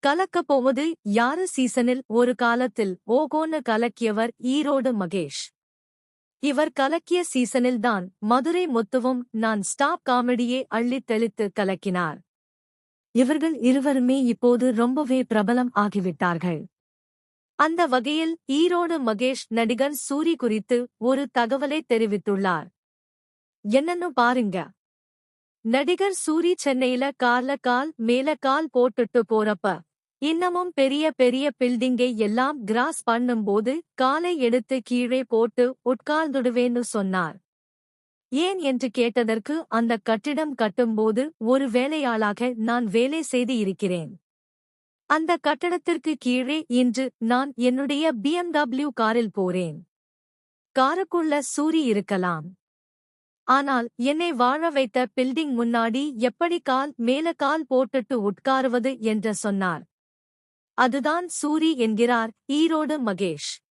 கலக்கப் போவது யாரு சீசனில் ஒரு காலத்தில் ஓகோன்னு கலக்கியவர் ஈரோடு மகேஷ். இவர் கலக்கிய சீசனில்தான் மதுரை முத்துவும் நான் ஸ்டாப் காமெடியே அள்ளித் தெளித்து கலக்கினார். இவர்கள் இருவருமே இப்போது ரொம்பவே பிரபலம் ஆகிவிட்டார்கள். அந்த வகையில் ஈரோடு மகேஷ் நடிகர் சூரி குறித்து ஒரு தகவலை தெரிவித்துள்ளார். என்னன்னு பாருங்க. நடிகர் சூரி சென்னையில கார்ல கால் மேல கால் போட்டுட்டு போறப்ப இன்னமும் பெரிய பெரிய பில்டிங்கை எல்லாம் கிராஸ் பண்ணும்போது காலை எடுத்து கீழே போட்டு உட்கார்ந்துடுவேன்னு சொன்னார். ஏன் என்று கேட்டதற்கு அந்த கட்டிடம் கட்டும்போது ஒரு வேலையாளாக நான் வேலை செய்து இருக்கிறேன். அந்த கட்டடத்திற்கு கீழே இன்று நான் என்னுடைய BMW காரில் போறேன். காருக்குள்ள சூரி இருக்கலாம். ஆனால் என்னை வாழ வைத்த பில்டிங் முன்னாடி எப்படி கால் மேல கால் போட்டுட்டு உட்காருவது என்று சொன்னார். அதுதான் சூரி என்கிறார் ஈரோடு மகேஷ்.